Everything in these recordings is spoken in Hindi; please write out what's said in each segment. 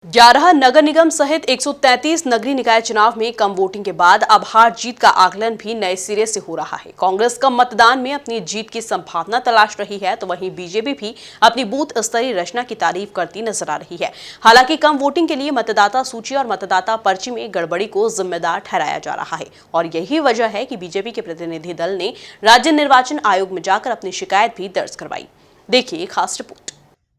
11 नगर निगम सहित 133 नगरीय निकाय चुनाव में कम वोटिंग के बाद अब हार जीत का आकलन भी नए सिरे से हो रहा है। कांग्रेस कम मतदान में अपनी जीत की संभावना तलाश रही है, तो वहीं बीजेपी भी अपनी बूथ स्तरीय रचना की तारीफ करती नजर आ रही है। हालांकि कम वोटिंग के लिए मतदाता सूची और मतदाता पर्ची में गड़बड़ी को जिम्मेदार ठहराया जा रहा है और यही वजह है कि बीजेपी के प्रतिनिधि दल ने राज्य निर्वाचन आयोग में जाकर अपनी शिकायत भी दर्ज करवाई। देखिए खास रिपोर्ट।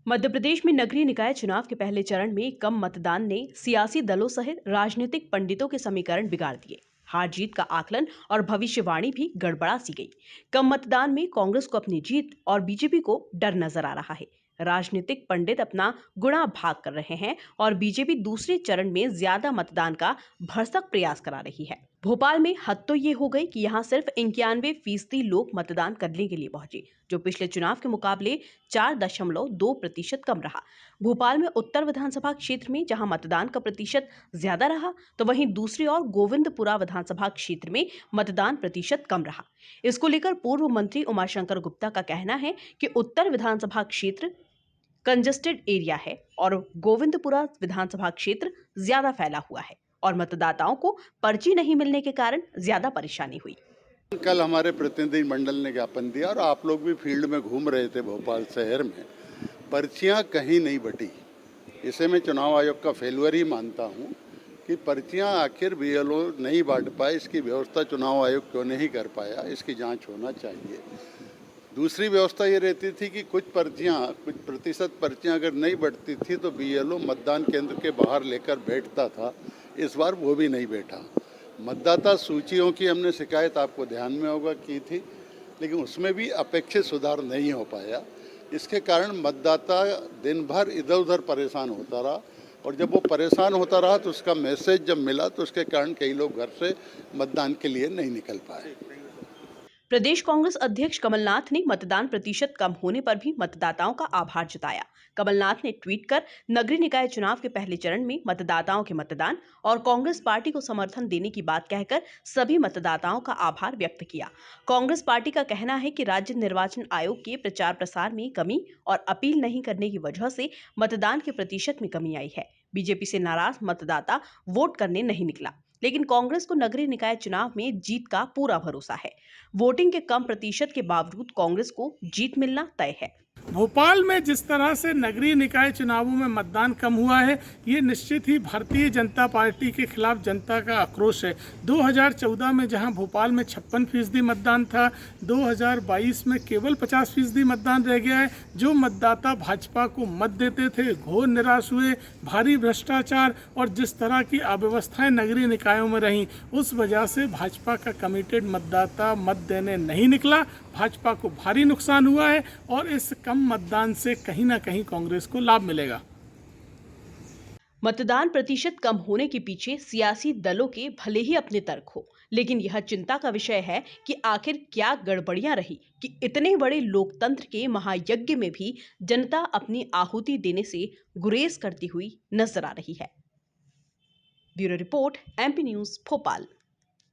मध्य प्रदेश में नगरीय निकाय चुनाव के पहले चरण में कम मतदान ने सियासी दलों सहित राजनीतिक पंडितों के समीकरण बिगाड़ दिए। हार जीत का आकलन और भविष्यवाणी भी गड़बड़ा सी गई। कम मतदान में कांग्रेस को अपनी जीत और बीजेपी को डर नजर आ रहा है। राजनीतिक पंडित अपना गुणा भाग कर रहे हैं और बीजेपी दूसरे चरण में ज्यादा मतदान का भरसक प्रयास करा रही है। भोपाल में हद तो ये हो गई कि यहाँ सिर्फ 91% लोग मतदान करने के लिए पहुंचे, जो पिछले चुनाव के मुकाबले 4.2% कम रहा। भोपाल में उत्तर विधानसभा क्षेत्र में जहां मतदान का प्रतिशत ज्यादा रहा, तो वहीं दूसरी ओर गोविंदपुरा विधानसभा क्षेत्र में मतदान प्रतिशत कम रहा। इसको लेकर पूर्व मंत्री उमाशंकर गुप्ता का कहना है कि उत्तर विधानसभा क्षेत्र कंजेस्टेड एरिया है और गोविंदपुरा विधानसभा क्षेत्र ज्यादा फैला हुआ है और मतदाताओं को पर्ची नहीं मिलने के कारण ज्यादा परेशानी हुई। कल हमारे प्रतिनिधि मंडल ने ज्ञापन दिया और आप लोग भी फील्ड में घूम रहे थे भोपाल शहर में, पर्चियां कहीं नहीं बटी। इसे मैं चुनाव आयोग का फेलुअर ही मानता हूं कि पर्चियां आखिर बीएलओ नहीं बांट पाए। इसकी व्यवस्था चुनाव आयोग क्यों नहीं कर पाया, इसकी जांच होना चाहिए। दूसरी व्यवस्था ये रहती थी कि कुछ प्रतिशत पर्चियां अगर नहीं बढ़ती थी तो बीएलओ मतदान केंद्र के बाहर लेकर बैठता था। इस बार वो भी नहीं बैठा। मतदाता सूचियों की हमने शिकायत, आपको ध्यान में होगा, की थी, लेकिन उसमें भी अपेक्षित सुधार नहीं हो पाया। इसके कारण मतदाता दिन भर इधर उधर परेशान होता रहा और जब वो परेशान होता रहा तो उसका मैसेज जब मिला तो उसके कारण कई लोग घर से मतदान के लिए नहीं निकल पाए। प्रदेश कांग्रेस अध्यक्ष कमलनाथ ने मतदान प्रतिशत कम होने पर भी मतदाताओं का आभार जताया। कमलनाथ ने ट्वीट कर नगरीय निकाय चुनाव के पहले चरण में मतदाताओं के मतदान और कांग्रेस पार्टी को समर्थन देने की बात कहकर सभी मतदाताओं का आभार व्यक्त किया। कांग्रेस पार्टी का कहना है कि राज्य निर्वाचन आयोग के प्रचार प्रसार में कमी और अपील नहीं करने की वजह से मतदान के प्रतिशत में कमी आई है। बीजेपी से नाराज मतदाता वोट करने नहीं निकला, लेकिन कांग्रेस को नगरीय निकाय चुनाव में जीत का पूरा भरोसा है। वोटिंग के कम प्रतिशत के बावजूद कांग्रेस को जीत मिलना तय है। भोपाल में जिस तरह से नगरीय निकाय चुनावों में मतदान कम हुआ है, ये निश्चित ही भारतीय जनता पार्टी के खिलाफ जनता का आक्रोश है। 2014 में जहां भोपाल में 56% मतदान था, 2022 में केवल 50% मतदान रह गया है। जो मतदाता भाजपा को मत देते थे घोर निराश हुए। भारी भ्रष्टाचार और जिस तरह की अव्यवस्थाएं नगरीय निकायों में रहीं, उस वजह से भाजपा का कमिटेड मतदाता मत देने नहीं निकला। भाजपा को भारी नुकसान हुआ है और इस कम मतदान से कहीं ना कहीं कांग्रेस को लाभ मिलेगा। मतदान प्रतिशत कम होने के पीछे सियासी दलों के भले ही अपने तर्क हो, लेकिन यह चिंता का विषय है कि आखिर क्या गड़बड़ियां रही कि इतने बड़े लोकतंत्र के महायज्ञ में भी जनता अपनी आहुति देने से गुरेज करती हुई नजर आ रही है। Bureau report, MP news, Bhopal.